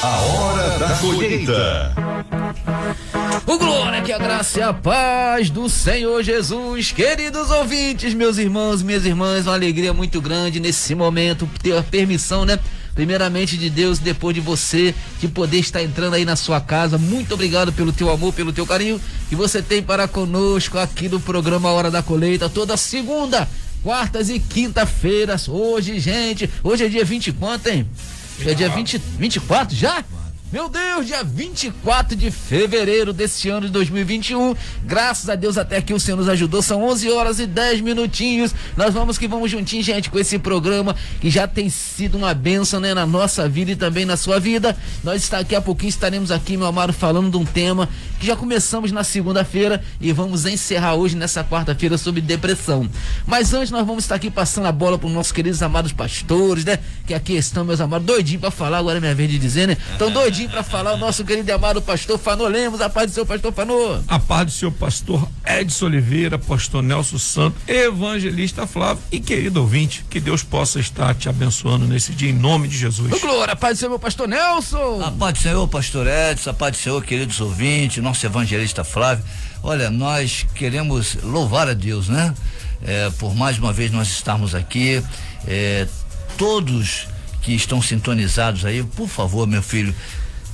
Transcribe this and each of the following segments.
A hora da colheita. O glória, que a graça e a paz do Senhor Jesus. Queridos ouvintes, meus irmãos, minhas irmãs, uma alegria muito grande nesse momento, ter a permissão, né? Primeiramente de Deus, depois de você, de poder estar entrando aí na sua casa. Muito obrigado pelo teu amor, pelo teu carinho que você tem para conosco aqui no programa Hora da Colheita, toda segunda, quartas e quinta-feiras. Hoje, gente, hoje é dia 20 e quanto, hein? É dia 24 já? Meu Deus, dia 24 de fevereiro desse ano de 2021. Graças a Deus até aqui o Senhor nos ajudou. São 11 horas e 10 minutinhos. Nós vamos juntinho, gente, com esse programa que já tem sido uma bênção, né, na nossa vida e também na sua vida. Nós daqui a pouquinho estaremos aqui, meu amado, falando de um tema que já começamos na segunda-feira e vamos encerrar hoje nessa quarta-feira sobre depressão. Mas antes nós vamos estar aqui passando a bola para os nossos queridos amados pastores, né? Que aqui estão, meus amados, doidinho para falar, agora é minha vez de dizer, né? Então doidinho para falar o nosso querido e amado pastor Fanô Lemos. A paz do seu pastor Fanô. A paz do seu pastor Edson Oliveira, pastor Nelson Santos, evangelista Flávio e querido ouvinte, que Deus possa estar te abençoando nesse dia em nome de Jesus. Glória, a paz do Senhor, meu pastor Nelson. A paz do Senhor, pastor Edson, a paz do Senhor, queridos ouvintes, nosso evangelista Flávio. Olha, nós queremos louvar a Deus, né? Por mais uma vez nós estarmos aqui, todos que estão sintonizados aí, por favor, meu filho,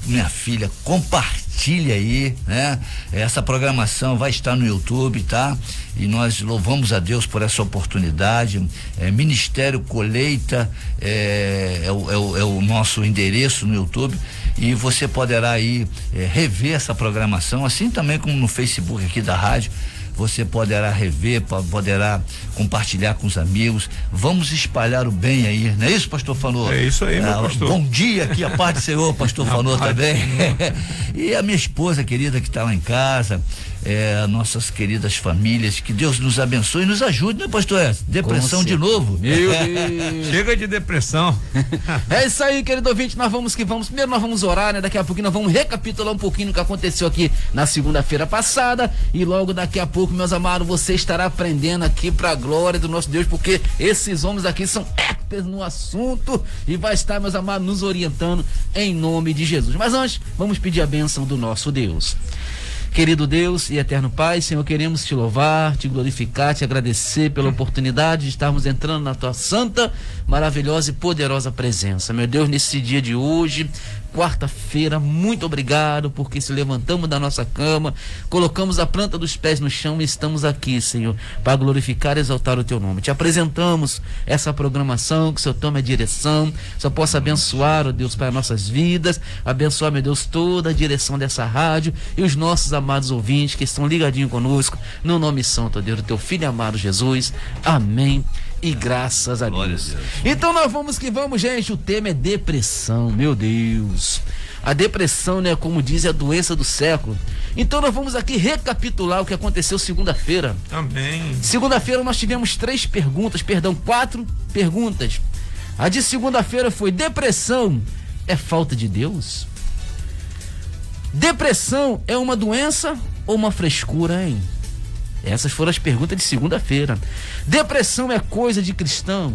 minha filha, compartilha aí, né? Essa programação vai estar no YouTube, tá? E nós louvamos a Deus por essa oportunidade. Ministério Colheita é o nosso endereço no YouTube, e você poderá aí rever essa programação, assim também como no Facebook aqui da rádio. Você poderá rever, poderá compartilhar com os amigos. Vamos espalhar o bem aí, não é isso, pastor Fanô? É isso aí, meu pastor. Bom dia aqui, a paz do Senhor, pastor Fanô também. E a minha esposa querida que está lá em casa, nossas queridas famílias, que Deus nos abençoe e nos ajude, né, pastor? Depressão de novo? Meu Deus. Chega de depressão. É isso aí, querido ouvinte, nós vamos que vamos. Primeiro nós vamos orar, né? Daqui a pouquinho nós vamos recapitular um pouquinho o que aconteceu aqui na segunda-feira passada, e logo daqui a pouco, meus amados, você estará aprendendo aqui pra glória do nosso Deus, porque esses homens aqui são experts no assunto e vai estar, meus amados, nos orientando em nome de Jesus. Mas antes, vamos pedir a bênção do nosso Deus. Querido Deus e eterno Pai, Senhor, queremos te louvar, te glorificar, te agradecer pela oportunidade de estarmos entrando na tua santa, maravilhosa e poderosa presença. Meu Deus, nesse dia de hoje, quarta-feira, muito obrigado, porque se levantamos da nossa cama, colocamos a planta dos pés no chão e estamos aqui, Senhor, para glorificar e exaltar o teu nome. Te apresentamos essa programação, que o Senhor tome a direção, só possa abençoar, ó Deus, para nossas vidas, abençoar, meu Deus, toda a direção dessa rádio e os nossos amados ouvintes que estão ligadinhos conosco, no nome santo, ó Deus, do teu filho amado Jesus. Amém. E graças a Deus. Então nós vamos que vamos, gente. O tema é depressão, meu Deus. A depressão, né, como diz, é a doença do século. Então nós vamos aqui recapitular o que aconteceu segunda-feira. Amém. Segunda-feira nós tivemos 4 perguntas. A de segunda-feira foi: depressão é falta de Deus? Depressão é uma doença ou uma frescura, hein? Essas foram as perguntas de segunda-feira. Depressão é coisa de cristão?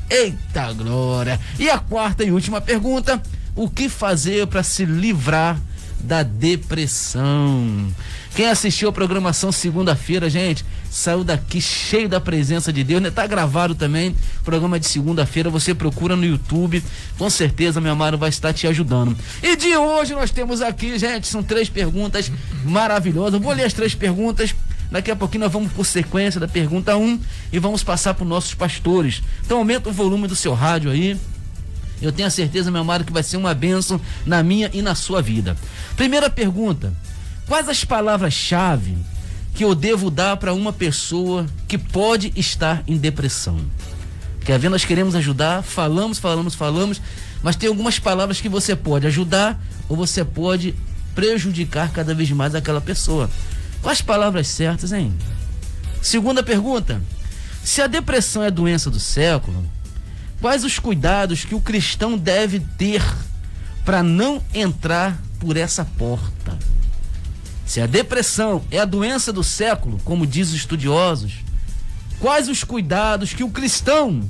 Eita glória! E a quarta e última pergunta: o que fazer para se livrar da depressão? Quem assistiu a programação segunda-feira, gente, saiu daqui cheio da presença de Deus, né? Tá gravado também, programa de segunda-feira, você procura no YouTube, com certeza, meu amado, vai estar te ajudando. E de hoje nós temos aqui, gente, são 3 perguntas maravilhosas. Eu vou ler as 3 perguntas. Daqui a pouquinho nós vamos por sequência da pergunta 1 e vamos passar para os nossos pastores. Então aumenta o volume do seu rádio aí. Eu tenho a certeza, meu amado, que vai ser uma bênção na minha e na sua vida. Primeira pergunta: quais as palavras-chave que eu devo dar para uma pessoa que pode estar em depressão? Quer ver? Nós queremos ajudar, falamos, mas tem algumas palavras que você pode ajudar ou você pode prejudicar cada vez mais aquela pessoa. Quais palavras certas, hein? Segunda pergunta: se a depressão é a doença do século, quais os cuidados que o cristão deve ter para não entrar por essa porta? Se a depressão é a doença do século, como diz os estudiosos, quais os cuidados que o cristão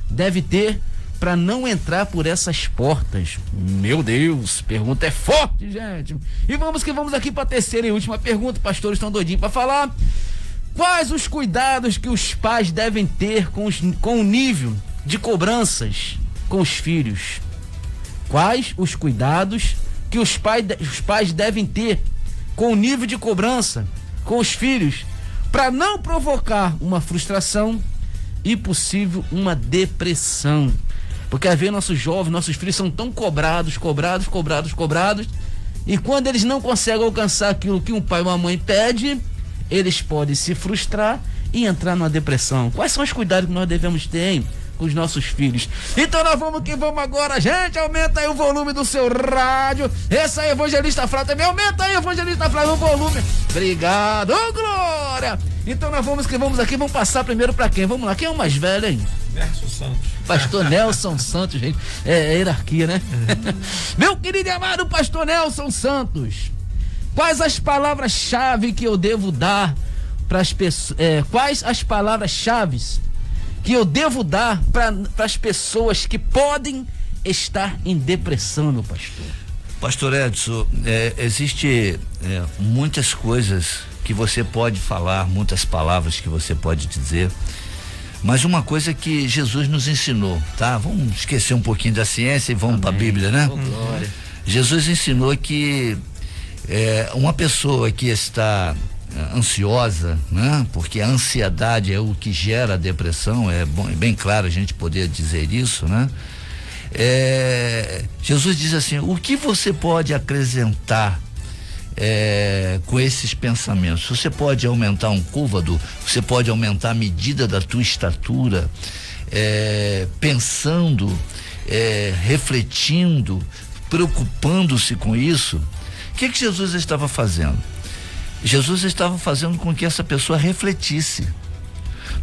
deve ter para não entrar por essas portas? Meu Deus, pergunta é forte, gente. E vamos aqui para a terceira e última pergunta. Pastores estão doidinhos para falar. Quais os cuidados que os pais devem ter com o nível de cobranças com os filhos? Quais os cuidados que os pais devem ter com o nível de cobrança com os filhos para não provocar uma frustração e possível uma depressão? Porque às vezes nossos jovens, nossos filhos são tão cobrados, e quando eles não conseguem alcançar aquilo que um pai ou uma mãe pede, eles podem se frustrar e entrar numa depressão. Quais são os cuidados que nós devemos ter, hein, com os nossos filhos? Então nós vamos agora, gente. Aumenta aí o volume do seu rádio. Essa é Evangelista Flávio também. Aumenta aí, Evangelista Flávio, o volume. Obrigado, Glória. Então nós vamos aqui, vamos passar primeiro para quem? Vamos lá, quem é o mais velho, hein? Nelson Santos. Pastor Nelson Santos, gente. É hierarquia, né? Meu querido e amado Pastor Nelson Santos, quais as palavras-chave que eu devo dar para as pessoas? Quais as palavras-chave que eu devo dar para as pessoas que podem estar em depressão, meu pastor? Pastor Edson, existe muitas coisas que você pode falar, muitas palavras que você pode dizer, mas uma coisa que Jesus nos ensinou, tá? Vamos esquecer um pouquinho da ciência e vamos para a Bíblia, né? Oh, glória. Jesus ensinou que uma pessoa que está ansiosa, né? Porque a ansiedade é o que gera a depressão, é bem claro a gente poder dizer isso, né? Jesus diz assim: o que você pode acrescentar com esses pensamentos? Você pode aumentar um côvado, você pode aumentar a medida da tua estatura, pensando, refletindo, preocupando-se com isso. O que Jesus estava fazendo? Jesus estava fazendo com que essa pessoa refletisse,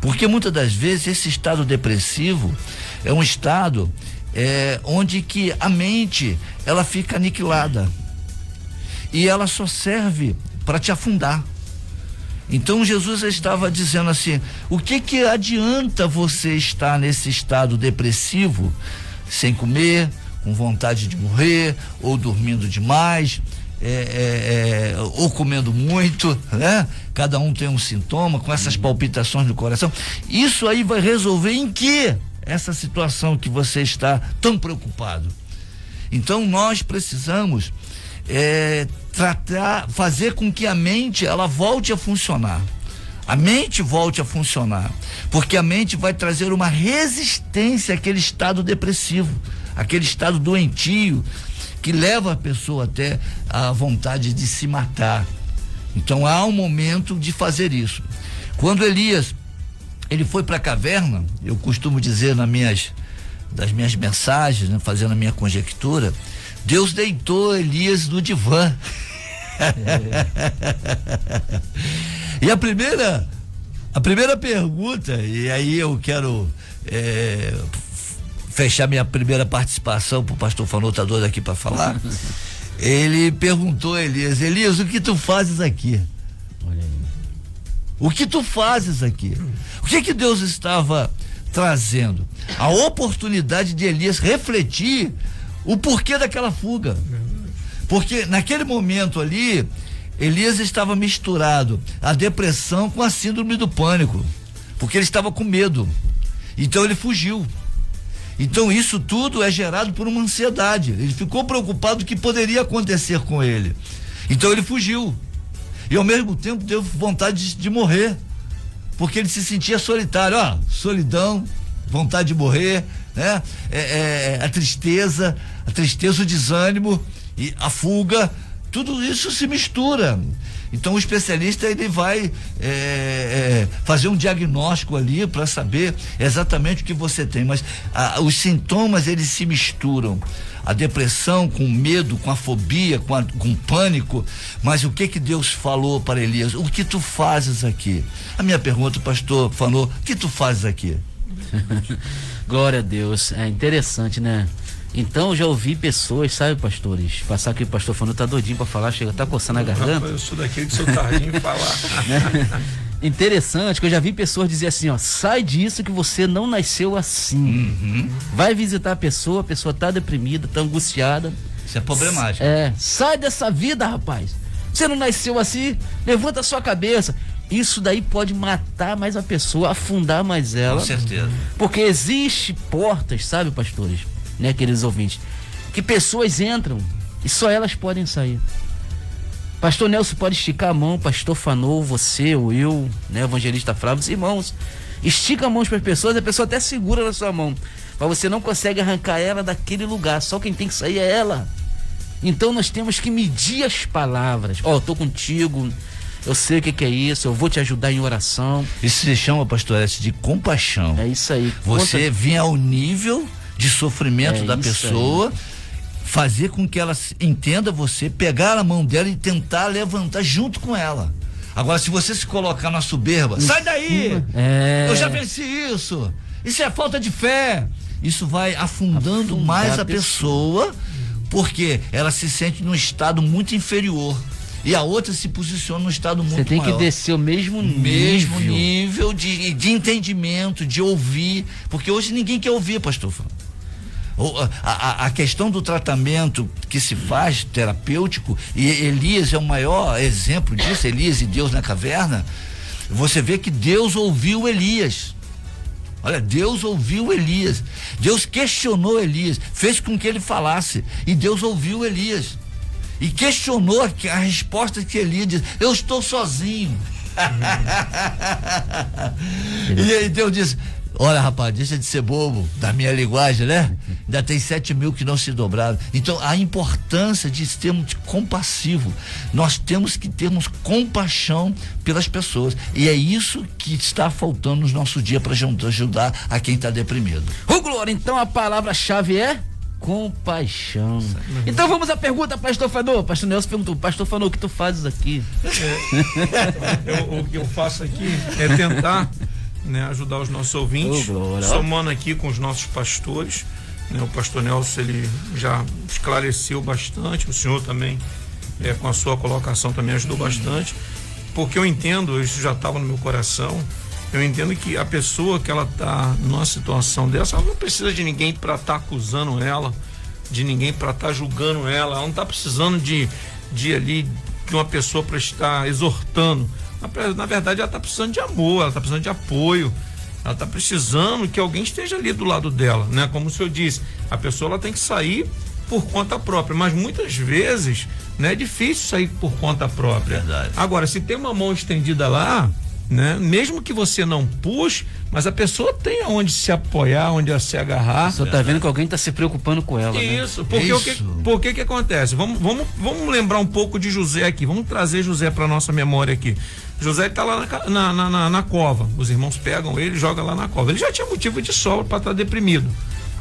porque muitas das vezes esse estado depressivo é um estado onde que a mente ela fica aniquilada e ela só serve para te afundar. Então Jesus estava dizendo assim: o que adianta você estar nesse estado depressivo, sem comer, com vontade de morrer, ou dormindo demais, ou comendo muito, né? Cada um tem um sintoma, com essas palpitações no coração. Isso aí vai resolver em que essa situação que você está tão preocupado? Então nós precisamos fazer com que a mente ela volte a funcionar. A mente volte a funcionar, porque a mente vai trazer uma resistência àquele estado depressivo, aquele estado doentio, que leva a pessoa até a vontade de se matar. Então há um momento de fazer isso. Quando Elias ele foi para a caverna, eu costumo dizer das minhas mensagens, né, fazendo a minha conjectura, Deus deitou Elias no divã. E a primeira pergunta, e aí eu quero fechar minha primeira participação pro pastor Fanotador aqui para falar. Ele perguntou a Elias, o que tu fazes aqui? Olha aí. O que tu fazes aqui? O que Deus estava trazendo? A oportunidade de Elias refletir o porquê daquela fuga. Porque naquele momento ali, Elias estava misturado a depressão com a síndrome do pânico, porque ele estava com medo. Então ele fugiu. Então isso tudo é gerado por uma ansiedade. Ele ficou preocupado com o que poderia acontecer com ele. Então ele fugiu. E ao mesmo tempo teve vontade de morrer, porque ele se sentia solitário. Solidão, vontade de morrer, né? A tristeza, o desânimo e a fuga, tudo isso se mistura. Então o especialista ele vai fazer um diagnóstico ali para saber exatamente o que você tem, mas os sintomas eles se misturam, a depressão com medo, com a fobia, com pânico. Mas o que Deus falou para Elias? O que tu fazes aqui? A minha pergunta, pastor, falou: o que tu fazes aqui? Glória a Deus, é interessante, né? Então eu já ouvi pessoas, sabe, pastores, passar aqui o pastor falando, tá doidinho pra falar, chega, tá coçando a garganta. Eu sou daquele que sou tardinho em falar. Né? Interessante que eu já vi pessoas dizer assim, ó, sai disso que você não nasceu assim. Vai visitar a pessoa tá deprimida, tá angustiada. Isso é problemático. Sai dessa vida, rapaz. Você não nasceu assim, levanta a sua cabeça. Isso daí pode matar mais a pessoa, afundar mais ela. Com certeza. Porque existe portas, sabe, pastores, né, queridos ouvintes, que pessoas entram e só elas podem sair. Pastor Nelson pode esticar a mão, pastor Fanô, você ou eu, né, evangelista Flávio, os irmãos, estica a mão para as pessoas, a pessoa até segura na sua mão, mas você não consegue arrancar ela daquele lugar, só quem tem que sair é ela. Então nós temos que medir as palavras. Eu tô contigo, eu sei o que é isso, eu vou te ajudar em oração. Isso se chama, pastor Edson, de compaixão. É isso aí. Você vir ao nível de sofrimento da pessoa, fazer com que ela entenda você, pegar a mão dela e tentar levantar junto com ela. Agora, se você se colocar na soberba, sai daí! Eu já venci isso! Isso é falta de fé! Isso vai afundando mais a pessoa, porque ela se sente num estado muito inferior. E a outra se posiciona num estado muito maior. Você tem que descer o mesmo nível de entendimento, de ouvir. Porque hoje ninguém quer ouvir, pastor. A questão do tratamento que se faz terapêutico, e Elias é o maior exemplo disso, Elias e Deus na caverna. Você vê que Deus ouviu Elias. Olha, Deus ouviu Elias. Deus questionou Elias, fez com que ele falasse, e Deus ouviu Elias. E questionou a resposta que Elias disse: eu estou sozinho. E aí Deus disse: olha, rapaz, deixa de ser bobo, da minha linguagem, né? Ainda tem 7.000 que não se dobraram. Então, a importância de sermos compassivos. Nós temos que termos compaixão pelas pessoas. E é isso que está faltando no nosso dia para ajudar a quem está deprimido. Ô, Glória, então a palavra-chave é compaixão. Então vamos à pergunta, pastor Fanô. Pastor Nelson perguntou: pastor Fanô, o que tu fazes aqui? O que eu faço aqui é tentar, né, ajudar os nossos ouvintes, somando aqui com os nossos pastores, né? O pastor Nelson, ele já esclareceu bastante, o senhor também, com a sua colocação também ajudou bastante, porque eu entendo, isso já estava no meu coração, eu entendo que a pessoa que ela está numa situação dessa, ela não precisa de ninguém para estar acusando ela, de ninguém para estar julgando ela não está precisando de uma pessoa para estar exortando. Na verdade, ela está precisando de amor, ela está precisando de apoio, ela está precisando que alguém esteja ali do lado dela, né? Como o senhor disse, a pessoa ela tem que sair por conta própria, mas muitas vezes, né, é difícil sair por conta própria. Verdade. Agora, se tem uma mão estendida lá, né, mesmo que você não puxe, mas a pessoa tem aonde se apoiar, onde se agarrar. Você tá vendo que alguém está se preocupando com ela, isso, né? Porque por que acontece? Vamos lembrar um pouco de José aqui, vamos trazer José para nossa memória aqui. José está lá na cova, os irmãos pegam ele e jogam lá na cova. Ele já tinha motivo de sobra para estar deprimido,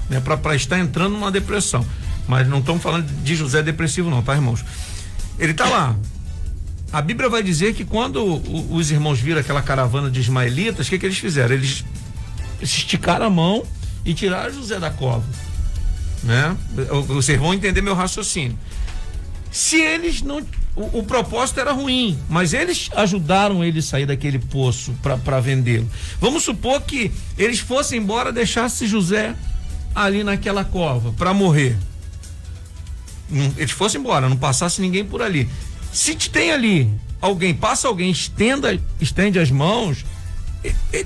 né, para estar entrando numa depressão, mas não estamos falando de José depressivo não, tá, irmãos? Ele está lá. A Bíblia vai dizer que quando os irmãos viram aquela caravana de ismaelitas, o que eles fizeram? Eles esticaram a mão e tiraram José da cova, né? Vocês vão entender meu raciocínio. Se eles não... O propósito era ruim, mas eles ajudaram ele a sair daquele poço para vendê-lo. Vamos supor que eles fossem embora, deixassem José ali naquela cova para morrer. Eles fossem embora, não passasse ninguém por ali. Se tem ali alguém, estende as mãos,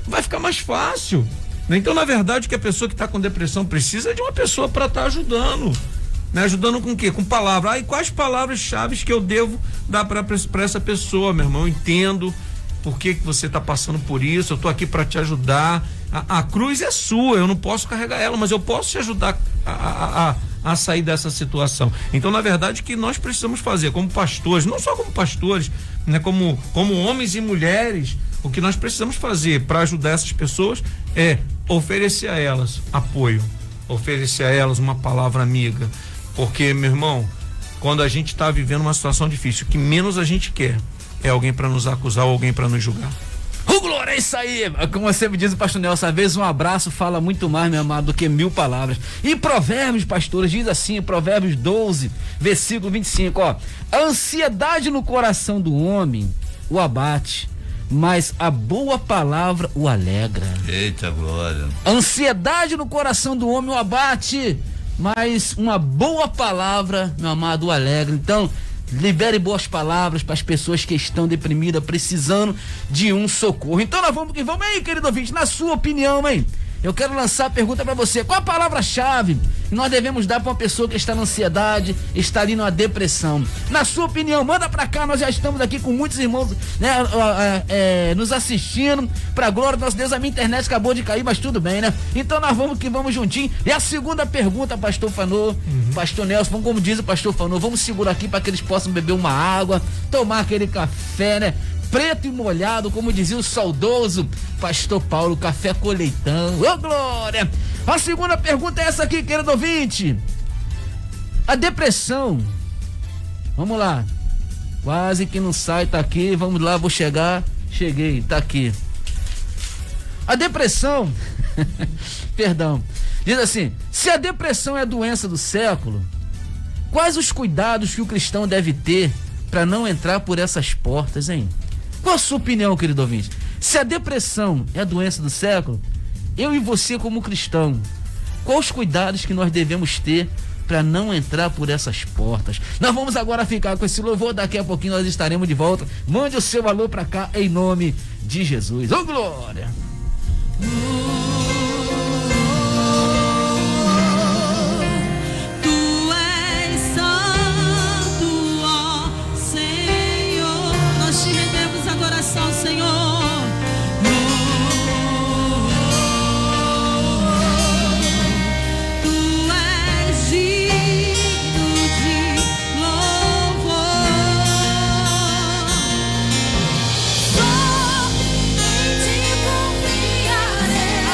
vai ficar mais fácil. Então, na verdade, o que a pessoa que está com depressão precisa é de uma pessoa para estar ajudando. Né? Ajudando com o quê? Com palavras. E quais palavras-chave que eu devo dar para essa pessoa, meu irmão? Eu entendo por que você está passando por isso, eu estou aqui para te ajudar. A cruz é sua, eu não posso carregar ela, mas eu posso te ajudar a sair dessa situação. Então, na verdade, o que nós precisamos fazer como pastores, não só como pastores, né, como homens e mulheres, o que nós precisamos fazer para ajudar essas pessoas é oferecer a elas apoio, oferecer a elas uma palavra amiga, porque, meu irmão, quando a gente está vivendo uma situação difícil, o que menos a gente quer é alguém para nos acusar ou alguém para nos julgar. Glória, é isso aí. Como sempre diz o pastor Nelson, às vezes um abraço fala muito mais, meu amado, do que 1000 palavras. E Provérbios, pastores, diz assim, Provérbios 12, versículo 25, ó: a ansiedade no coração do homem o abate, mas a boa palavra o alegra. Eita glória. A ansiedade no coração do homem o abate, mas uma boa palavra, meu amado, o alegra. Então, libere boas palavras para as pessoas que estão deprimidas, precisando de um socorro. Então nós vamos que vamos aí, querido ouvinte, na sua opinião, hein? Eu quero lançar a pergunta para você. Qual a palavra-chave que nós devemos dar para uma pessoa que está na ansiedade, está ali numa depressão? Na sua opinião, manda para cá. Nós já estamos aqui com muitos irmãos, né, nos assistindo. Pra glória do nosso Deus, a minha internet acabou de cair, mas tudo bem, né? Então nós vamos que vamos juntinho. E a segunda pergunta, pastor Fanô, pastor Nelson, como diz o pastor Fanô, vamos segurar aqui para que eles possam beber uma água, tomar aquele café, né? Preto e molhado, como dizia o saudoso pastor Paulo, café com leitão. Ô glória! A segunda pergunta é essa aqui, querido ouvinte. A depressão, vamos lá, quase que não sai, tá aqui, vamos lá, vou chegar, cheguei, tá aqui. A depressão, perdão, diz assim: se a depressão é a doença do século, quais os cuidados que o cristão deve ter para não entrar por essas portas, hein? Qual a sua opinião, querido ouvinte? Se a depressão é a doença do século, eu e você como cristão, quais os cuidados que nós devemos ter para não entrar por essas portas? Nós vamos agora ficar com esse louvor, daqui a pouquinho nós estaremos de volta. Mande o seu alô para cá em nome de Jesus. Ô glória! Senhor, tu és digno de louvor. Só em ti confiarei.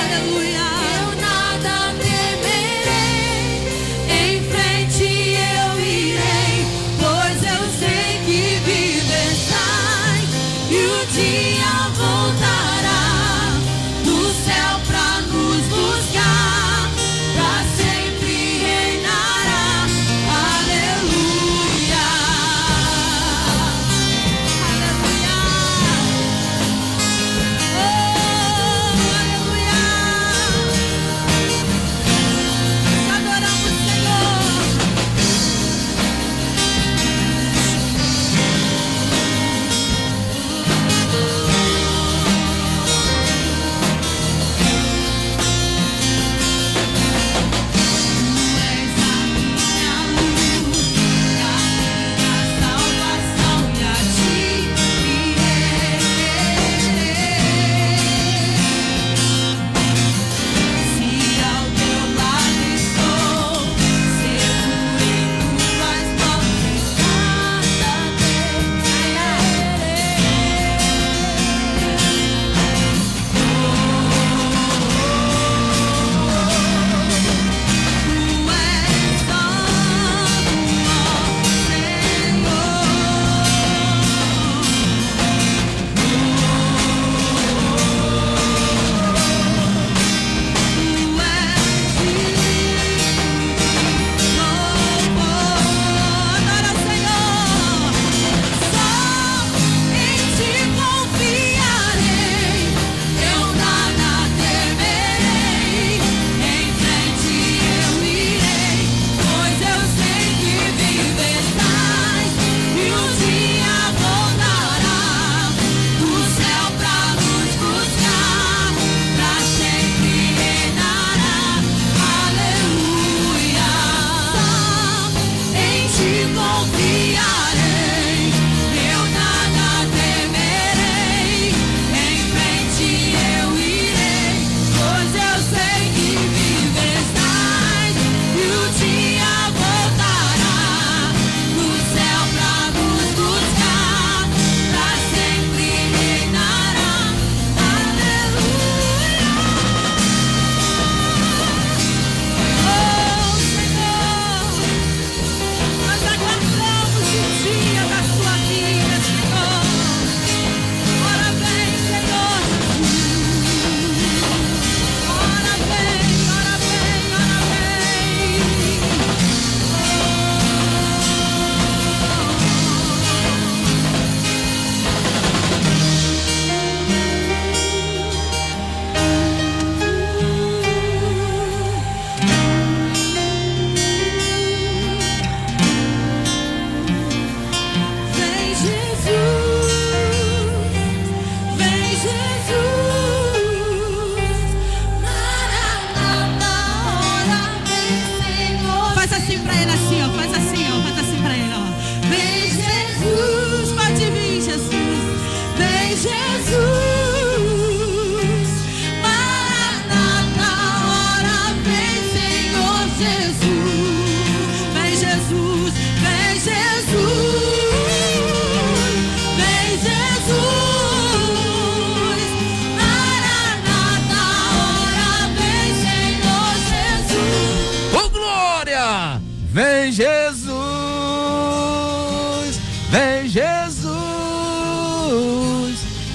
Jesus.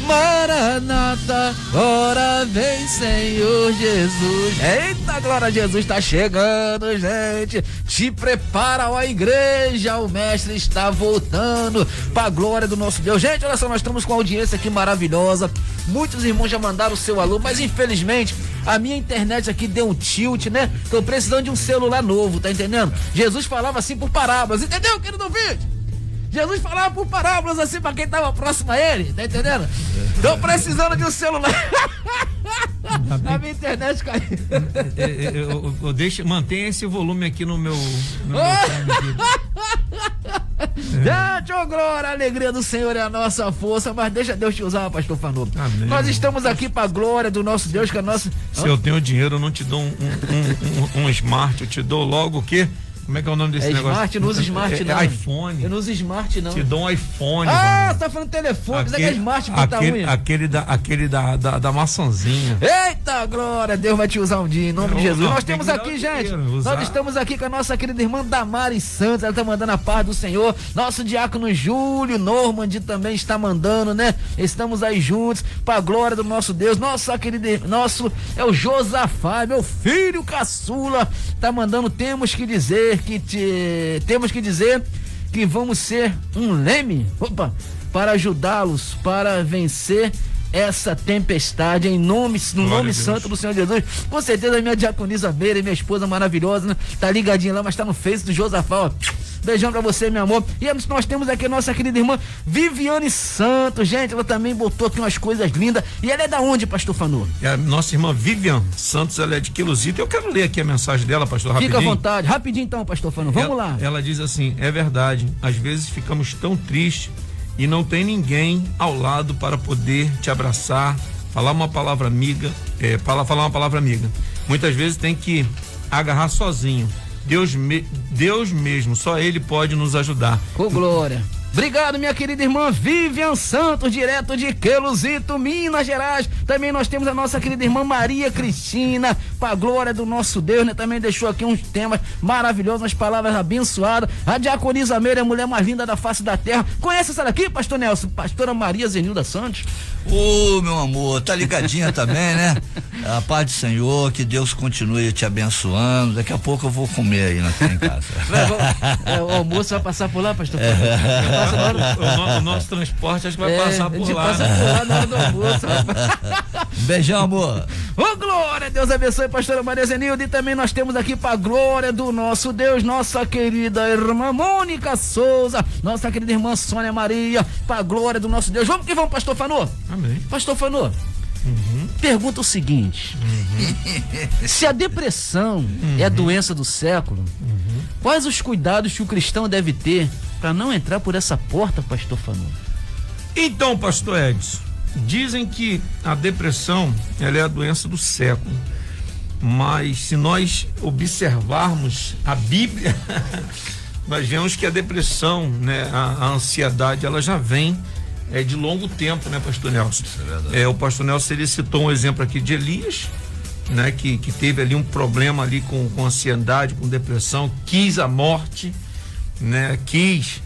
Maranata, ora vem, Senhor Jesus. Eita, glória a Jesus, tá chegando, gente. Te prepara, ó igreja, o mestre está voltando pra glória do nosso Deus. Gente, olha só, nós estamos com uma audiência aqui maravilhosa. Muitos irmãos já mandaram o seu alô, mas infelizmente a minha internet aqui deu um tilt, né? Tô precisando de um celular novo, tá entendendo? Jesus falava assim por parábolas, entendeu, querido ouvinte? Jesus falava por parábolas assim pra quem tava próximo a ele, tá entendendo? Tô precisando de um celular. A minha internet caiu. Mantenha esse volume aqui no meu Gente, ô glória, a alegria do Senhor é a nossa força, mas deixa Deus te usar, pastor Fanô. Amém. Nós estamos aqui pra glória do nosso Deus, que é nosso... Se eu tenho dinheiro, eu não te dou um smart, eu te dou logo o quê? Como é que é o nome desse negócio? Smart, não usa smart não. iPhone. Eu não uso smart não. Te dou um iPhone. Você tá falando telefone, você quer smart botar unha? Aquele da maçãzinha. Eita, glória, Deus vai te usar um dia, em nome de Jesus. Nós temos aqui, gente, nós estamos aqui com a nossa querida irmã Damares Santos, ela tá mandando a paz do Senhor. Nosso diácono Júlio Normand também está mandando, né? Estamos aí juntos, pra glória do nosso Deus. Nosso é o Josafá, meu filho caçula, tá mandando, temos que dizer que vamos ser um leme, para ajudá-los, para vencer essa tempestade no nome santo do Senhor Jesus. Com certeza a minha diaconisa Meire, minha esposa maravilhosa, né? Tá ligadinha lá, mas tá no Face do Josafá, ó. Beijão pra você, meu amor. E nós temos aqui a nossa querida irmã Viviane Santos, gente, ela também botou aqui umas coisas lindas. E ela é da onde, pastor Fanô? A nossa irmã Viviane Santos, ela é de Queluzito. Eu quero ler aqui a mensagem dela, pastor, rapidinho. Fica à vontade, rapidinho então, pastor Fanô, vamos lá. Ela diz assim: é verdade, às vezes ficamos tão tristes e não tem ninguém ao lado para poder te abraçar, falar uma palavra amiga, falar uma palavra amiga. Muitas vezes tem que agarrar sozinho. Deus mesmo, só Ele pode nos ajudar. Ô, glória. Obrigado, minha querida irmã Vivian Santos, direto de Queluzito, Minas Gerais. Também nós temos a nossa querida irmã Maria Cristina, pra glória do nosso Deus, né? Também deixou aqui uns temas maravilhosos, umas palavras abençoadas. A diaconisa Meire é a mulher mais linda da face da terra. Conhece essa daqui, pastor Nelson? Pastora Maria Zenilda Santos. Ô, meu amor, tá ligadinha também, né? A paz do Senhor, que Deus continue te abençoando. Daqui a pouco eu vou comer aí em casa. O almoço vai passar por lá, pastor? O nosso transporte acho que vai passar por lá. Passa por lá na hora do almoço, rapaz. Beijão, amor. Ô, glória, Deus abençoe, pastora Maria Zenilda. E também nós temos aqui pra glória do nosso Deus, nossa querida irmã Mônica Souza, nossa querida irmã Sônia Maria, pra glória do nosso Deus. Vamos que vamos, pastor Fanô. Amém. Pastor Fanô, pergunta o seguinte: se a depressão é a doença do século, quais os cuidados que o cristão deve ter para não entrar por essa porta, pastor Fanô? Então, pastor Edson, dizem que a depressão ela é a doença do século, mas se nós observarmos a Bíblia, nós vemos que a depressão, né, a ansiedade, ela já vem de longo tempo, né, pastor Nelson? O pastor Nelson, ele citou um exemplo aqui de Elias, né, que teve ali um problema ali com ansiedade, com depressão, quis a morte, né, quis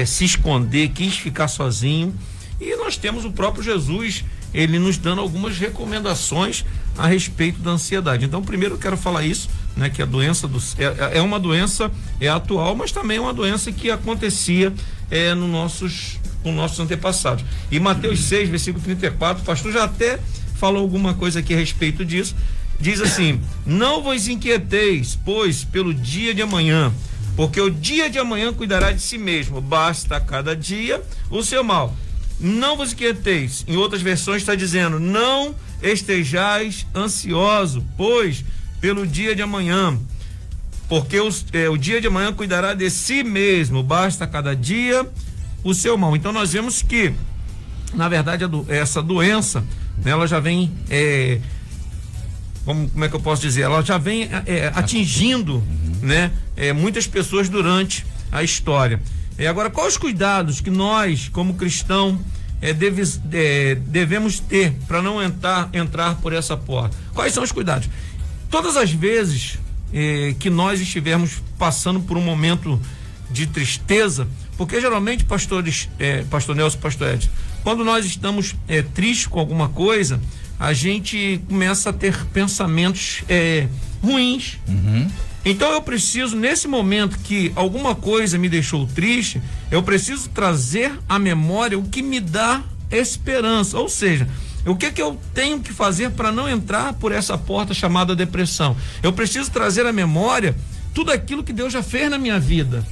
se esconder, quis ficar sozinho. E nós temos o próprio Jesus, ele nos dando algumas recomendações a respeito da ansiedade. Então, primeiro eu quero falar isso, né, que a doença é uma doença atual, mas também é uma doença que acontecia com nossos antepassados. E Mateus 6, versículo 34, o pastor já até falou alguma coisa aqui a respeito disso. Diz assim: não vos inquieteis, pois, pelo dia de amanhã, porque o dia de amanhã cuidará de si mesmo, basta a cada dia o seu mal. Não vos inquieteis. Em outras versões está dizendo: não estejais ansioso, pois, pelo dia de amanhã, porque o dia de amanhã cuidará de si mesmo, basta a cada dia o seu mal. Então nós vemos que, na verdade, essa doença, né, ela já vem, como é que eu posso dizer? Ela já vem atingindo, né, muitas pessoas durante a história. Agora, quais os cuidados que nós, como cristão, devemos ter para não entrar por essa porta? Quais são os cuidados? Todas as vezes que nós estivermos passando por um momento de tristeza, Porque geralmente, pastores, pastor Nelson, pastor Edson, quando nós estamos tristes com alguma coisa, a gente começa a ter pensamentos ruins. Então eu preciso, nesse momento que alguma coisa me deixou triste, eu preciso trazer à memória o que me dá esperança. Ou seja, o que eu tenho que fazer para não entrar por essa porta chamada depressão? Eu preciso trazer à memória tudo aquilo que Deus já fez na minha vida.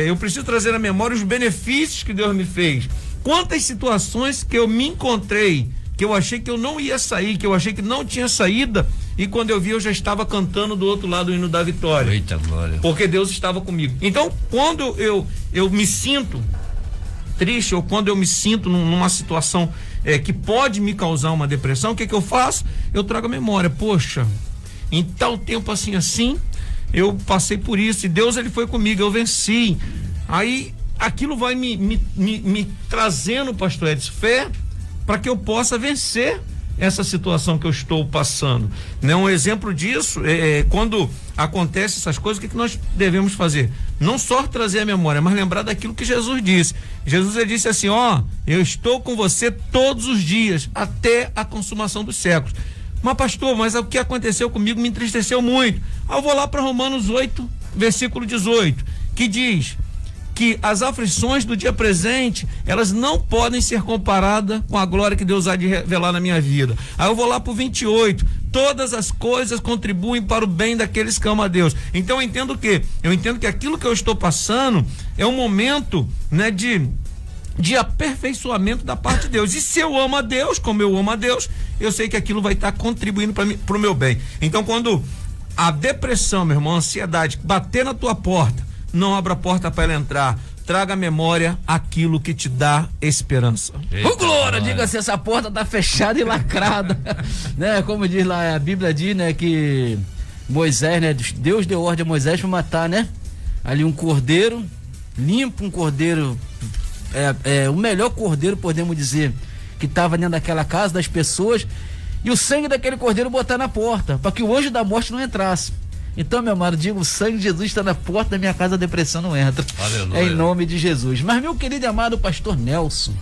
Eu preciso trazer à memória os benefícios que Deus me fez. Quantas situações que eu me encontrei, que eu achei que eu não ia sair, que eu achei que não tinha saída, e quando eu vi, eu já estava cantando do outro lado o hino da vitória. Eita glória. Porque Deus estava comigo. Então, quando eu me sinto triste, ou quando eu me sinto numa situação que pode me causar uma depressão, o que eu faço? Eu trago a memória. Poxa, em tal tempo assim, eu passei por isso, e Deus, ele foi comigo, eu venci. Aí, aquilo vai me trazendo, pastor Edson, fé, para que eu possa vencer essa situação que eu estou passando. Né? Um exemplo disso quando acontecem essas coisas, o que nós devemos fazer? Não só trazer a memória, mas lembrar daquilo que Jesus disse. Jesus, ele disse assim: eu estou com você todos os dias, até a consumação dos séculos. Mas pastor, mas o que aconteceu comigo me entristeceu muito. Eu vou lá para Romanos 8, versículo 18, que diz que as aflições do dia presente, elas não podem ser comparadas com a glória que Deus há de revelar na minha vida. Aí eu vou lá pro 28, todas as coisas contribuem para o bem daqueles que amam a Deus. Então eu entendo que aquilo que eu estou passando é um momento, né, de aperfeiçoamento da parte de Deus. E se eu amo a Deus, como eu amo a Deus, eu sei que aquilo vai estar contribuindo para o meu bem. Então, quando a depressão, meu irmão, a ansiedade bater na tua porta, não abra a porta para ela entrar. Traga à memória aquilo que te dá esperança. Ô glória, diga-se, essa porta tá fechada e lacrada. Né? Como diz lá, a Bíblia diz, né, que Moisés, né, Deus deu ordem a Moisés para matar, né, ali um cordeiro limpo, um cordeiro, o melhor cordeiro, podemos dizer, que estava dentro daquela casa das pessoas, e o sangue daquele cordeiro botar na porta, para que o anjo da morte não entrasse. Então, meu amado, digo, o sangue de Jesus está na porta da minha casa, a depressão não entra. Aleluia. Em nome de Jesus. Mas, meu querido e amado pastor Nelson,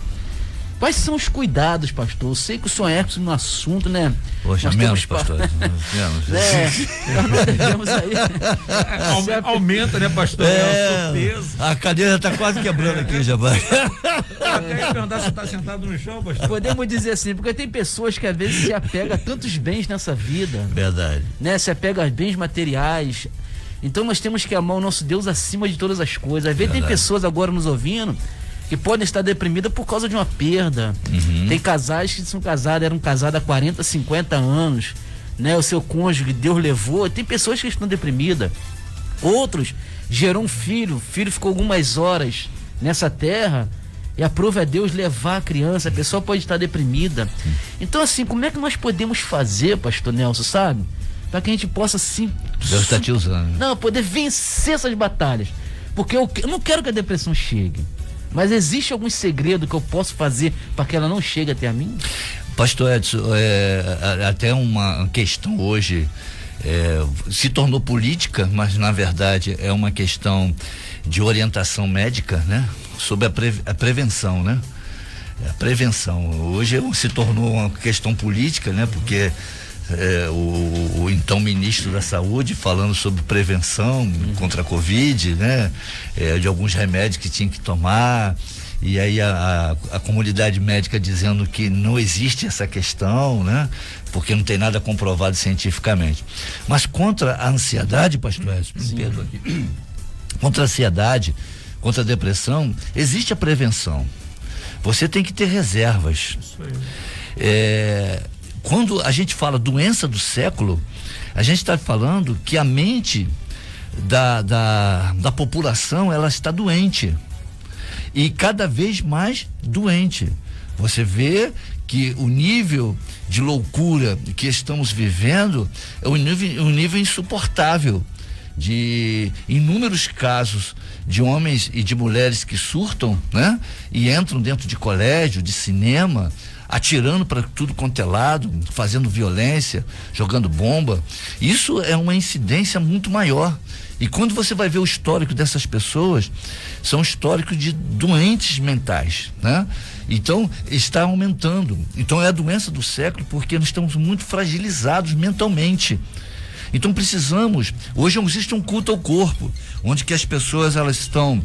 quais são os cuidados, pastor? Eu sei que o senhor é no assunto, né? Poxa, nós menos, pastor. Nós não devemos aí. Aumenta, né, pastor? A cadeira está quase quebrando aqui, já vai. Até perguntar se está sentado no chão, pastor. Podemos dizer assim, porque tem pessoas que às vezes se apegam a tantos bens nessa vida. Verdade. Né? Se apegam a bens materiais. Então nós temos que amar o nosso Deus acima de todas as coisas. Às vezes tem pessoas agora nos ouvindo que podem estar deprimidas por causa de uma perda. Tem casais que são casados, eram casados há 40, 50 anos, né? O seu cônjuge, Deus levou. Tem pessoas que estão deprimidas. Outros gerou um filho, o filho ficou algumas horas nessa terra e aprove a Deus levar a criança. A pessoa pode estar deprimida. Então, assim, como é que nós podemos fazer, pastor Nelson, sabe? Para que a gente possa, assim, Deus está te usando. Não, poder vencer essas batalhas. Porque eu não quero que a depressão chegue. Mas existe algum segredo que eu posso fazer para que ela não chegue até a mim? Pastor Edson, até uma questão hoje se tornou política, mas na verdade é uma questão de orientação médica, né? Sobre a prevenção, né? A prevenção. Hoje se tornou uma questão política, né? Porque o então ministro da Saúde falando sobre prevenção contra a Covid, né? De alguns remédios que tinha que tomar, e aí a comunidade médica dizendo que não existe essa questão, né? Porque não tem nada comprovado cientificamente. Mas contra a ansiedade, pastor Edson, me perdoa aqui, contra a ansiedade, contra a depressão, existe a prevenção. Você tem que ter reservas. Isso aí. Quando a gente fala doença do século, a gente está falando que a mente da população, ela está doente, e cada vez mais doente. Você vê que o nível de loucura que estamos vivendo é um nível insuportável, de inúmeros casos de homens e de mulheres que surtam, né? E entram dentro de colégio, de cinema, atirando para tudo quanto é lado, fazendo violência, jogando bomba. Isso é uma incidência muito maior. E quando você vai ver o histórico dessas pessoas, são históricos de doentes mentais, né? Então, está aumentando. Então, é a doença do século, porque nós estamos muito fragilizados mentalmente. Então, precisamos, hoje existe um culto ao corpo, onde que as pessoas, elas estão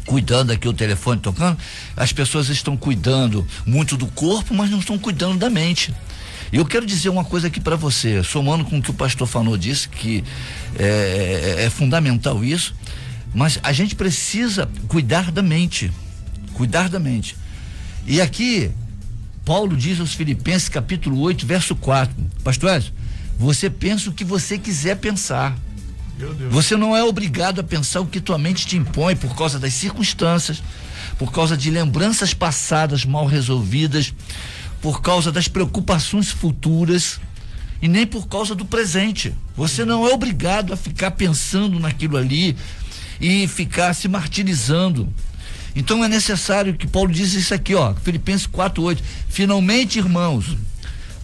cuidando, aqui o telefone tocando, as pessoas estão cuidando muito do corpo, mas não estão cuidando da mente. E eu quero dizer uma coisa aqui para você, somando com o que o pastor Fanô disse, que é fundamental isso, mas a gente precisa cuidar da mente. E aqui, Paulo diz aos Filipenses, capítulo 8, verso 4, pastor Edson, você pensa o que você quiser pensar. Meu Deus. Você não é obrigado a pensar o que tua mente te impõe por causa das circunstâncias, por causa de lembranças passadas mal resolvidas, por causa das preocupações futuras e nem por causa do presente. Você não é obrigado a ficar pensando naquilo ali e ficar se martirizando. Então é necessário que Paulo diz isso aqui, ó, Filipenses 4:8. Finalmente, irmãos,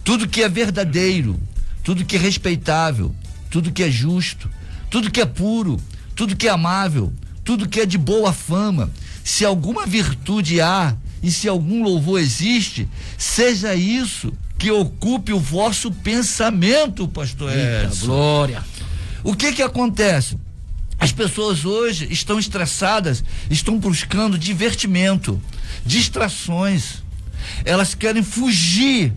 tudo que é verdadeiro, tudo que é respeitável, tudo que é justo, tudo que é puro, tudo que é amável, tudo que é de boa fama, se alguma virtude há e se algum louvor existe, seja isso que ocupe o vosso pensamento, pastor Edson. Glória. O que acontece? As pessoas hoje estão estressadas, estão buscando divertimento, distrações. Elas querem fugir.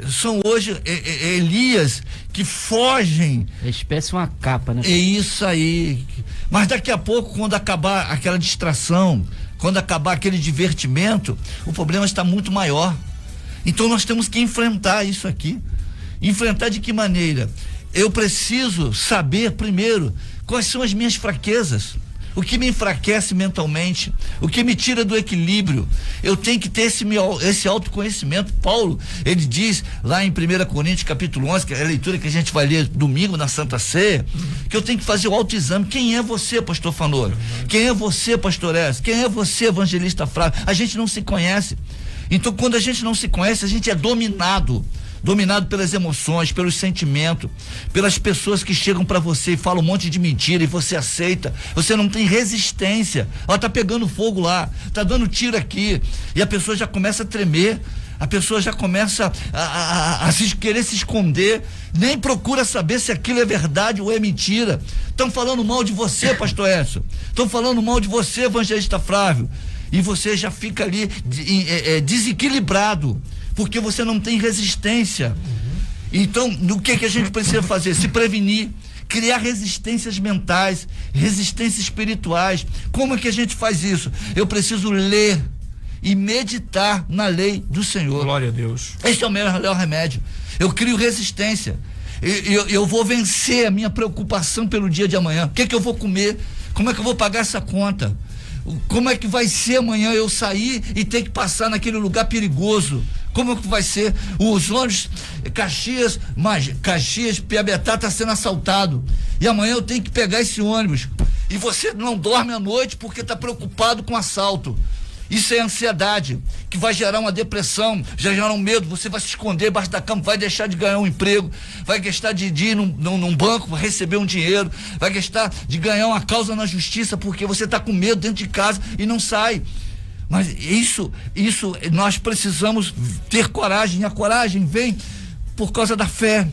São hoje Elias que fogem. É espécie uma capa, né? É isso aí. Mas daqui a pouco, quando acabar aquela distração, quando acabar aquele divertimento, o problema está muito maior. Então nós temos que enfrentar isso aqui. Enfrentar de que maneira? Eu preciso saber primeiro quais são as minhas fraquezas, o que me enfraquece mentalmente, o que me tira do equilíbrio. Eu tenho que ter esse autoconhecimento. Paulo, ele diz lá em 1 Coríntios capítulo 11, que é a leitura que a gente vai ler domingo na Santa Ceia, que eu tenho que fazer o autoexame. Quem é você, pastor Fanô? Quem é você, pastor Edson? Quem é você, evangelista Flávio? A gente não se conhece. Então, quando a gente não se conhece, a gente é dominado pelas emoções, pelos sentimentos, pelas pessoas que chegam para você e falam um monte de mentira e você aceita. Você não tem resistência. Ela tá pegando fogo lá, tá dando tiro aqui, e a pessoa já começa a tremer, a pessoa já começa a querer se esconder, nem procura saber se aquilo é verdade ou é mentira. Estão falando mal de você, pastor Edson, estão falando mal de você, evangelista Flávio, e você já fica ali desequilibrado, porque você não tem resistência. Então, o que a gente precisa fazer? Se prevenir, criar resistências mentais, resistências espirituais. Como é que a gente faz isso? Eu preciso ler e meditar na lei do Senhor. Glória a Deus. Esse é o melhor remédio. Eu crio resistência. Eu vou vencer a minha preocupação pelo dia de amanhã. O que eu vou comer? Como é que eu vou pagar essa conta? Como é que vai ser amanhã eu sair e ter que passar naquele lugar perigoso? Como é que vai ser? Os ônibus Caxias, Piabetá está sendo assaltado. E amanhã eu tenho que pegar esse ônibus. E você não dorme à noite porque está preocupado com assalto. Isso é ansiedade, que vai gerar uma depressão, já gerar um medo. Você vai se esconder debaixo da cama, vai deixar de ganhar um emprego, vai gastar de ir num banco para receber um dinheiro, vai gastar de ganhar uma causa na justiça porque você está com medo dentro de casa e não sai. Mas isso nós precisamos ter coragem. A coragem vem por causa da fé,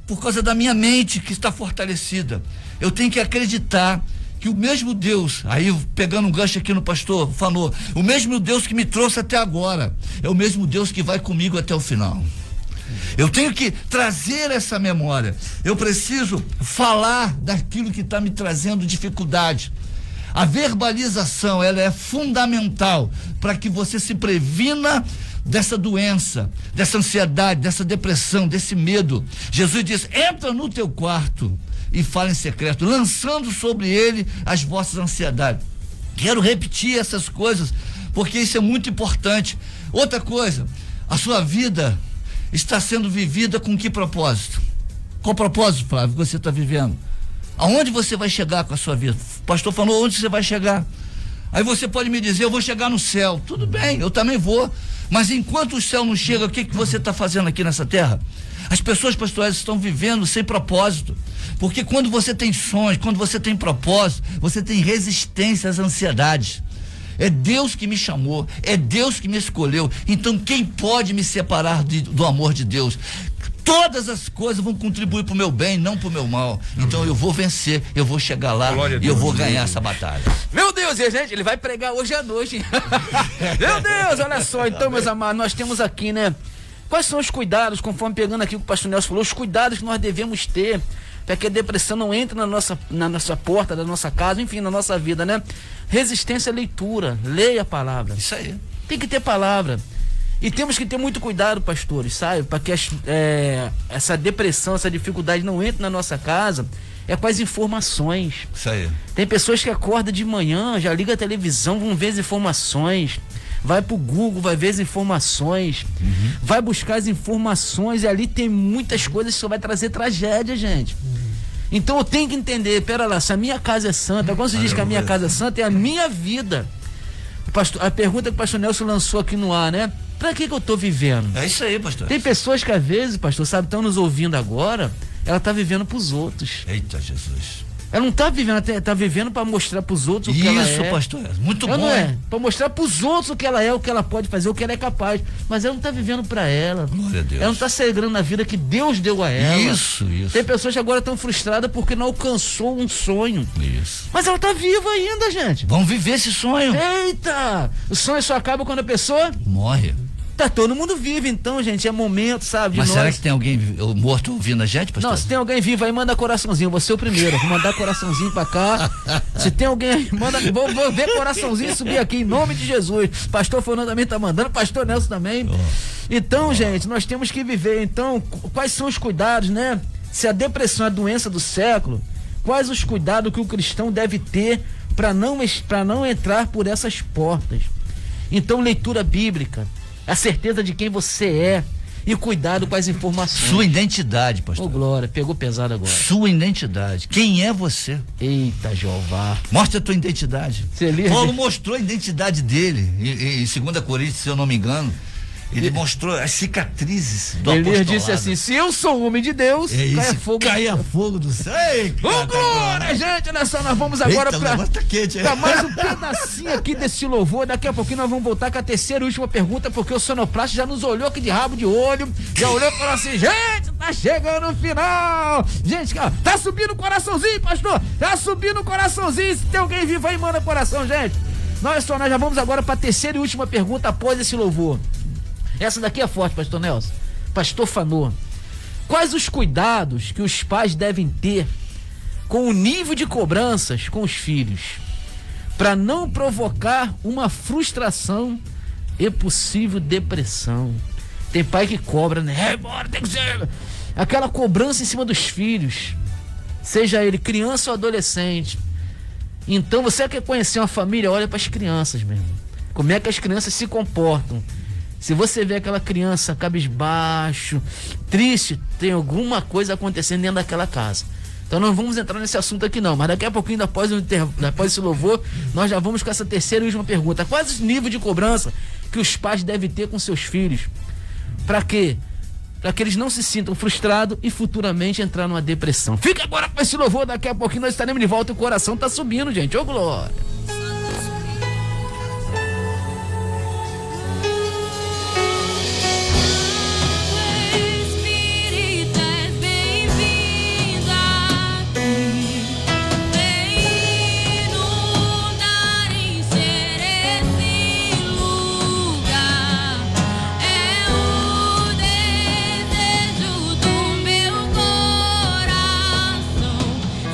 por causa da minha mente que está fortalecida. Eu tenho que acreditar que o mesmo Deus, aí pegando um gancho aqui no pastor Fanô, o mesmo Deus que me trouxe até agora, é o mesmo Deus que vai comigo até o final. Eu tenho que trazer essa memória. Eu preciso falar daquilo que está me trazendo dificuldade. A verbalização, ela é fundamental para que você se previna dessa doença, dessa ansiedade, dessa depressão, desse medo. Jesus diz: entra no teu quarto e fala em secreto, lançando sobre ele as vossas ansiedades. Quero repetir essas coisas, porque isso é muito importante. Outra coisa, a sua vida está sendo vivida com que propósito? Qual propósito, Flávio, que você está vivendo? Aonde você vai chegar com a sua vida? O pastor falou, onde você vai chegar? Aí você pode me dizer, eu vou chegar no céu. Tudo bem, eu também vou. Mas enquanto o céu não chega, o que você está fazendo aqui nessa terra? As pessoas, pastoras, estão vivendo sem propósito. Porque quando você tem sonhos, quando você tem propósito, você tem resistência às ansiedades. É Deus que me chamou, é Deus que me escolheu. Então quem pode me separar do amor de Deus? Todas as coisas vão contribuir para o meu bem, não para o meu mal. Então eu vou vencer, eu vou chegar lá e eu vou ganhar essa batalha. Meu Deus, e gente, ele vai pregar hoje à noite. Meu Deus, olha só. Então, meus amados, nós temos aqui, né? Quais são os cuidados, conforme pegando aqui o que o pastor Nelson falou, os cuidados que nós devemos ter para que a depressão não entre na nossa porta, da nossa casa, enfim, na nossa vida, né? Resistência à leitura, leia a palavra. Isso aí. Tem que ter palavra. E temos que ter muito cuidado, pastores, sabe? Para que essa depressão, essa dificuldade não entre na nossa casa, é com as informações. Isso aí. Tem pessoas que acordam de manhã, já liga a televisão, vão ver as informações, vai pro Google, vai ver as informações, vai buscar as informações e ali tem muitas coisas que só vai trazer tragédia, gente. Então eu tenho que entender, pera lá, se a minha casa é santa, quando se diz que a minha casa é santa, é a minha vida. A pergunta que o pastor Nelson lançou aqui no ar, né? Pra que eu tô vivendo? É isso aí, pastor. Tem pessoas que às vezes, pastor, sabe, estão nos ouvindo agora, ela tá vivendo pros outros. Eita, Jesus. Ela não tá vivendo, tá vivendo para mostrar pros outros o que ela é. Isso, pastor, muito ela bom. Não é, para mostrar pros outros o que ela é, o que ela pode fazer, o que ela é capaz. Mas ela não tá vivendo para ela. Glória a Deus. Ela não tá celebrando a vida que Deus deu a ela. Isso. Tem pessoas que agora estão frustradas porque não alcançou um sonho. Isso. Mas ela tá viva ainda, gente. Vamos viver esse sonho. Eita! O sonho só acaba quando a pessoa morre. Tá, todo mundo vive, então, gente, é momento, sabe? Mas será que tem alguém morto ouvindo a gente, pastor? Não, se tem alguém vivo aí, manda coraçãozinho, você é o primeiro, vou mandar coraçãozinho pra cá. Se tem alguém aí, manda, vou ver coraçãozinho subir aqui, em nome de Jesus. Pastor Fernando também tá mandando, pastor Nelson também. Então, gente, nós temos que viver, então, quais são os cuidados, né? Se a depressão é a doença do século, quais os cuidados que o cristão deve ter para não entrar por essas portas? Então, leitura bíblica, a certeza de quem você é e cuidado com as informações. Sua identidade, pastor. Ô, glória, pegou pesado agora. Sua identidade. Quem é você? Eita, Jeová. Mostra a tua identidade. Feliz. Paulo mostrou a identidade dele em 2 Coríntios, se eu não me engano. Ele mostrou as cicatrizes do apostolado. Ele disse assim, se eu sou homem de Deus, caia fogo do céu. Ô, glória, gente, olha só, nós vamos agora tá quente, pra mais um pedacinho aqui desse louvor. Daqui a pouquinho nós vamos voltar com a terceira e última pergunta, porque o sonoplasta já nos olhou aqui de rabo de olho, já olhou e falou assim, gente, tá chegando o final. Gente, tá subindo o coraçãozinho, pastor, tá subindo o coraçãozinho. Se tem alguém vivo aí, manda coração, gente. Nós já vamos agora pra terceira e última pergunta após esse louvor. Essa daqui é forte, pastor Nelson. Pastor Fanô. Quais os cuidados que os pais devem ter com o nível de cobranças com os filhos para não provocar uma frustração e possível depressão? Tem pai que cobra, né? Bora, tem que ser aquela cobrança em cima dos filhos, seja ele criança ou adolescente. Então você quer conhecer uma família, olha para as crianças mesmo. Como é que as crianças se comportam? Se você vê aquela criança cabisbaixo, triste, tem alguma coisa acontecendo dentro daquela casa. Então não vamos entrar nesse assunto aqui não, mas daqui a pouquinho, após esse louvor, nós já vamos com essa terceira e última pergunta. Quais os níveis de cobrança que os pais devem ter com seus filhos? Para quê? Para que eles não se sintam frustrados e futuramente entrar numa depressão. Fica agora com esse louvor, daqui a pouquinho nós estaremos de volta e o coração tá subindo, gente. Ô, glória!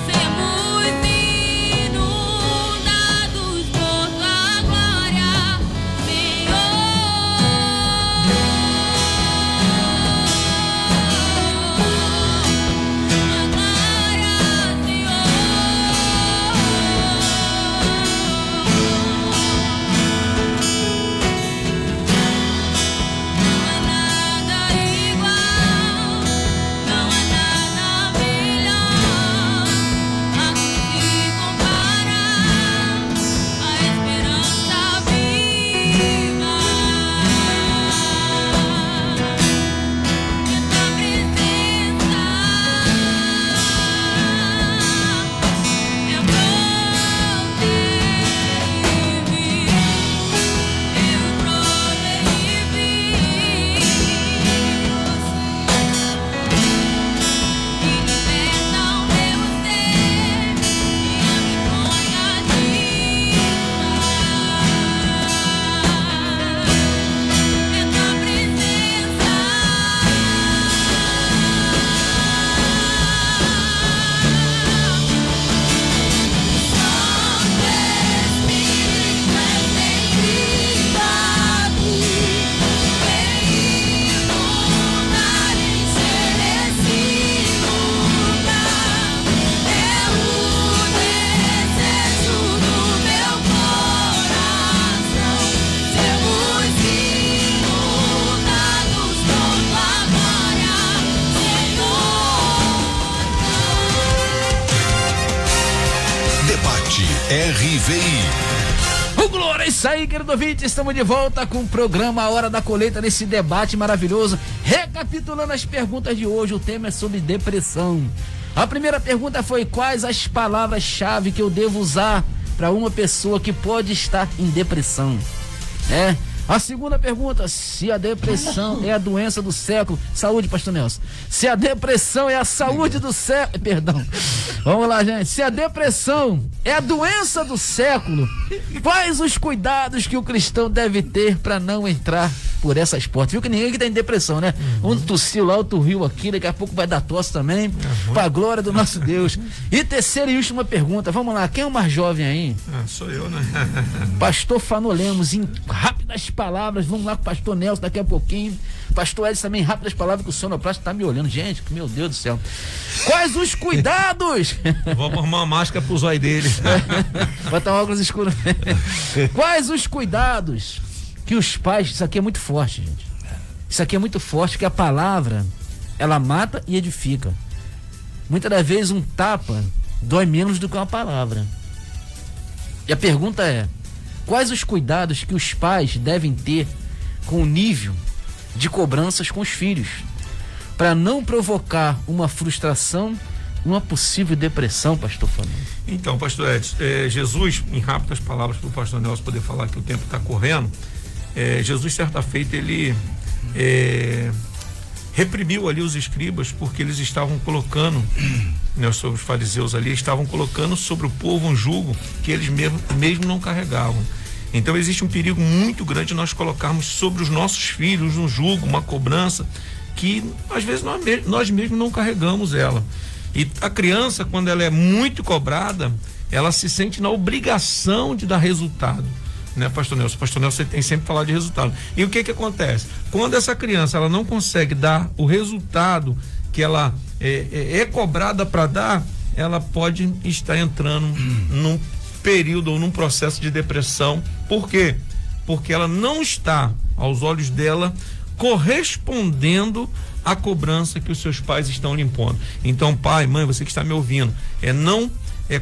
Sermos inundados. RVI. O Glória, é isso aí, querido ouvinte, estamos de volta com o programa A Hora da Colheita, nesse debate maravilhoso. Recapitulando as perguntas de hoje, o tema é sobre depressão. A primeira pergunta foi: quais as palavras-chave que eu devo usar para uma pessoa que pode estar em depressão? A segunda pergunta: se a depressão é a doença do século. Saúde, pastor Nelson. Se a depressão é a saúde do século. Perdão. Vamos lá, gente. Se a depressão é a doença do século, quais os cuidados que o cristão deve ter para não entrar por essas portas? Viu que ninguém que tem depressão, né? Um tossiu lá, outro riu aqui, daqui a pouco vai dar tosse também, pra glória do nosso Deus. E terceira e última pergunta, vamos lá, quem é o mais jovem aí? Sou eu, né? Pastor Fanô Lemos, em rápidas palavras, vamos lá com o pastor Nelson daqui a pouquinho. Pastor Edson também, rápidas palavras, que o sonoplasta tá me olhando. Gente, meu Deus do céu. Quais os cuidados? Vamos arrumar uma máscara pro zóio dele. Botar um óculos escuro. Quais os cuidados que os pais... Isso aqui é muito forte, gente. Isso aqui é muito forte, que a palavra, ela mata e edifica. Muitas das vezes um tapa dói menos do que uma palavra. E a pergunta é: quais os cuidados que os pais devem ter com o nível de cobranças com os filhos, para não provocar uma frustração, uma possível depressão, pastor Fernando? Então, pastor Edson, Jesus, em rápidas palavras para o pastor Nelson poder falar que o tempo está correndo, Jesus, certa feita, ele reprimiu ali os escribas, porque eles estavam colocando, né, sobre os fariseus ali, estavam colocando sobre o povo um jugo que eles mesmo não carregavam. Então existe um perigo muito grande nós colocarmos sobre os nossos filhos um jugo, uma cobrança, que às vezes nós mesmos não carregamos ela. E a criança, quando ela é muito cobrada, ela se sente na obrigação de dar resultado, né, pastor Nelson? Pastor Nelson tem sempre falado de resultado. E o que acontece? Quando essa criança ela não consegue dar o resultado que ela é cobrada para dar, ela pode estar entrando num período ou num processo de depressão. Por quê? Porque ela não está, aos olhos dela, correspondendo à cobrança que os seus pais estão lhe impondo. Então, pai, mãe, você que está me ouvindo,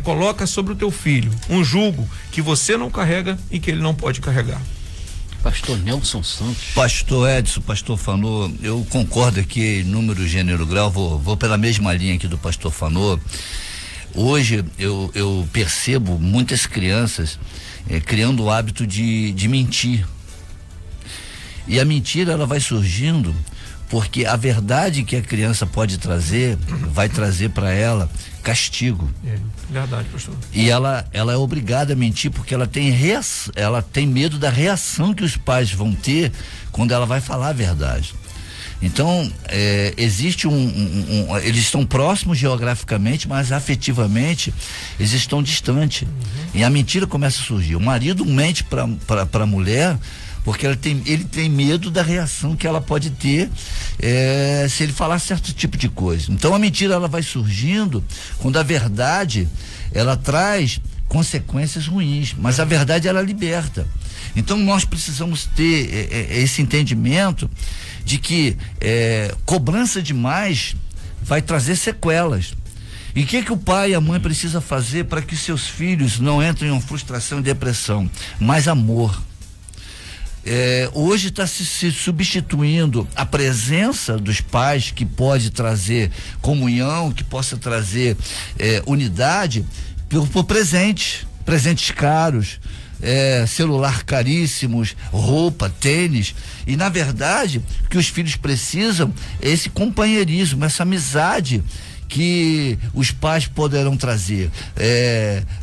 coloca sobre o teu filho um jugo que você não carrega e que ele não pode carregar. Pastor Nelson Santos. Pastor Edson, pastor Fanô, eu concordo aqui, número, gênero, grau, vou pela mesma linha aqui do pastor Fanô. Hoje eu percebo muitas crianças criando o hábito de mentir. E a mentira, ela vai surgindo porque a verdade que a criança pode trazer vai trazer para ela castigo. Verdade, pastor. E ela é obrigada a mentir porque ela tem medo da reação que os pais vão ter quando ela vai falar a verdade. Então, existe eles estão próximos geograficamente, mas afetivamente eles estão distantes. E a mentira começa a surgir. O marido mente para a mulher porque ele tem medo da reação que ela pode ter se ele falar certo tipo de coisa. Então a mentira, ela vai surgindo quando a verdade, ela traz consequências ruins, mas a verdade, ela liberta. Então nós precisamos ter esse entendimento de que cobrança demais vai trazer sequelas. E o que o pai e a mãe precisa fazer para que seus filhos não entrem em uma frustração e depressão? Mais amor. Hoje está se substituindo a presença dos pais, que pode trazer comunhão, que possa trazer unidade, por presentes caros, celular caríssimos, roupa, tênis. E na verdade o que os filhos precisam é esse companheirismo, essa amizade que os pais poderão trazer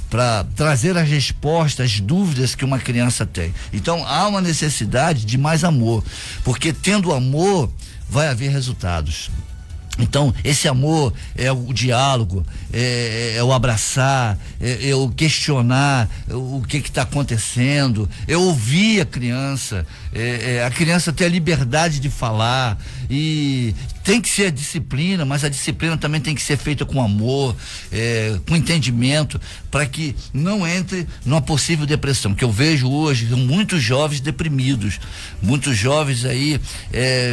para trazer as respostas, as dúvidas que uma criança tem. Então há uma necessidade de mais amor, porque tendo amor vai haver resultados. Então esse amor é o diálogo, é o abraçar, é o questionar o que está acontecendo, é ouvir a criança ter a liberdade de falar e tem que ser a disciplina, mas a disciplina também tem que ser feita com amor, com entendimento, para que não entre numa possível depressão, que eu vejo hoje muitos jovens deprimidos, muitos jovens aí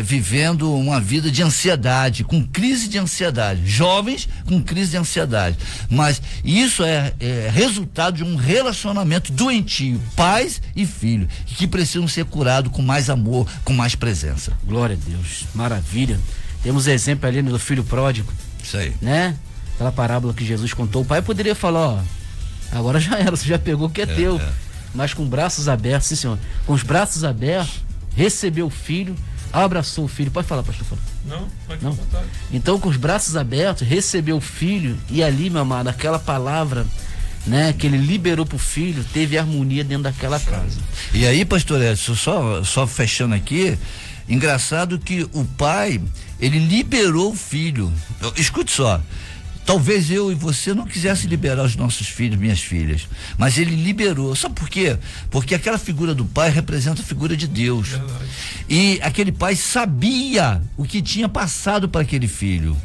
vivendo uma vida de ansiedade, com crise de ansiedade, jovens com crise de ansiedade, mas isso é resultado de um relacionamento doentio, pais e filhos, que precisam ser curados com mais amor, com mais presença. Glória a Deus, maravilha. Temos exemplo ali do filho pródigo. Isso aí. Né? Aquela parábola que Jesus contou. O pai poderia falar, ó, agora já era, você já pegou o que é teu. Mas com braços abertos, sim, senhor. Com os braços abertos, recebeu o filho, abraçou o filho. Pode falar, pastor? Não, pode Não? contar. Então, com os braços abertos, recebeu o filho, e ali, meu amado, aquela palavra, né, que ele liberou pro filho, teve harmonia dentro daquela casa. E aí, pastor Edson, só fechando aqui, engraçado que o pai, ele liberou o filho. Escute só, talvez eu e você não quisesse liberar os nossos filhos, minhas filhas, mas ele liberou. Sabe por quê? Porque aquela figura do pai representa a figura de Deus. Verdade. E aquele pai sabia o que tinha passado para aquele filho.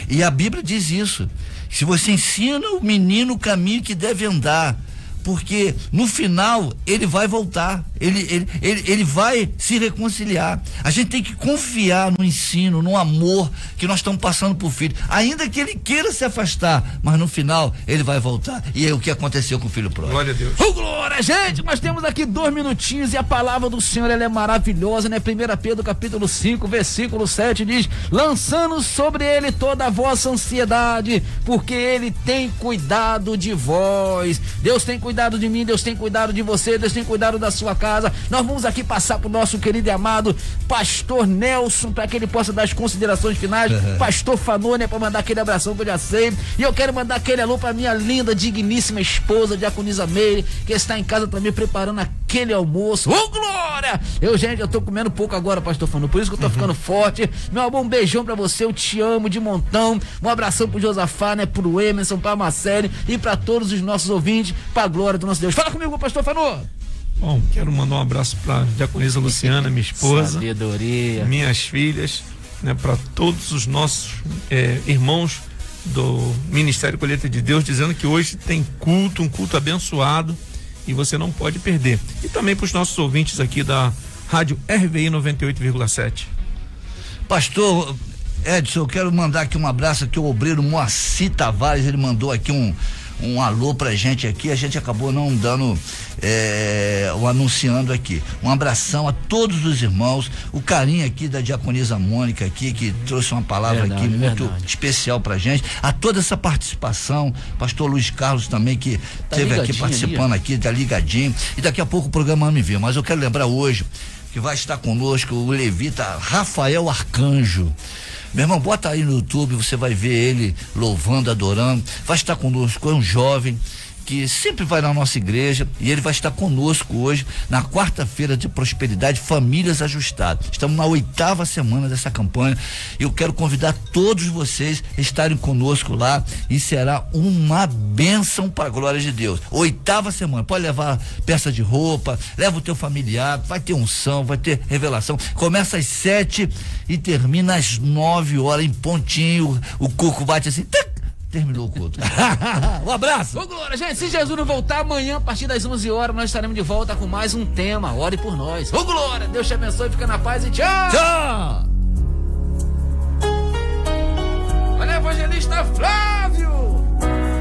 E a Bíblia diz isso. Se você ensina o menino o caminho que deve andar, porque no final ele vai voltar, ele vai se reconciliar. A gente tem que confiar no ensino, no amor que nós estamos passando pro filho, ainda que ele queira se afastar, mas no final ele vai voltar. E é o que aconteceu com o filho pródigo. Glória a Deus. Glória, gente, nós temos aqui 2 minutinhos e a palavra do Senhor, ela é maravilhosa, né? 1 Pedro capítulo 5, versículo 7 diz: lançando sobre ele toda a vossa ansiedade, porque ele tem cuidado de vós. Deus tem cuidado de mim, Deus tem cuidado de você, Deus tem cuidado da sua casa. Nós vamos aqui passar pro nosso querido e amado pastor Nelson, para que ele possa dar as considerações finais. Pastor Fanone, para mandar aquele abração que eu já sei. E eu quero mandar aquele alô para minha linda, digníssima esposa, Diaconisa Meire, que está em casa também preparando aquele almoço. Ô, glória! Eu tô comendo pouco agora, pastor Fanone, por isso que eu tô ficando forte. Meu amor, um beijão para você, eu te amo de montão. Um abração pro Josafá, né, pro Emerson, pra Marcele e para todos os nossos ouvintes, pra glória do nosso Deus. Fala comigo, pastor Fanone. Bom, quero mandar um abraço para a Diaconisa Luciana, minha esposa, sabedoria, minhas filhas, né, para todos os nossos irmãos do Ministério Colheita de Deus, dizendo que hoje tem culto, um culto abençoado, e você não pode perder. E também para os nossos ouvintes aqui da Rádio RVI 98,7. Pastor Edson, eu quero mandar aqui um abraço aqui ao obreiro Moacir Tavares, ele mandou aqui um alô pra gente aqui, a gente acabou não dando o anunciando aqui. Um abração a todos os irmãos, o carinho aqui da Diaconisa Mônica aqui, que trouxe uma palavra aqui muito especial pra gente, a toda essa participação, pastor Luiz Carlos também, que esteve aqui participando aqui, tá ligadinho, e daqui a pouco o programa me vê, mas eu quero lembrar hoje que vai estar conosco o levita Rafael Arcanjo. Meu irmão, bota aí no YouTube, você vai ver ele louvando, adorando. Vai estar conosco, é um jovem que sempre vai na nossa igreja, e ele vai estar conosco hoje na quarta-feira de prosperidade, Famílias Ajustadas. Estamos na 8ª semana dessa campanha, e eu quero convidar todos vocês a estarem conosco lá, e será uma bênção para a glória de Deus. 8ª semana, pode levar peça de roupa, leva o teu familiar, vai ter unção, vai ter revelação. Começa às 7 e termina às 9 horas em pontinho, o cuco bate assim, terminou o culto. Um abraço. Ô, glória, gente, se Jesus não voltar amanhã, a partir das 11 horas, nós estaremos de volta com mais um tema. Ore por nós. Ô, glória, Deus te abençoe, fica na paz e tchau. Tchau.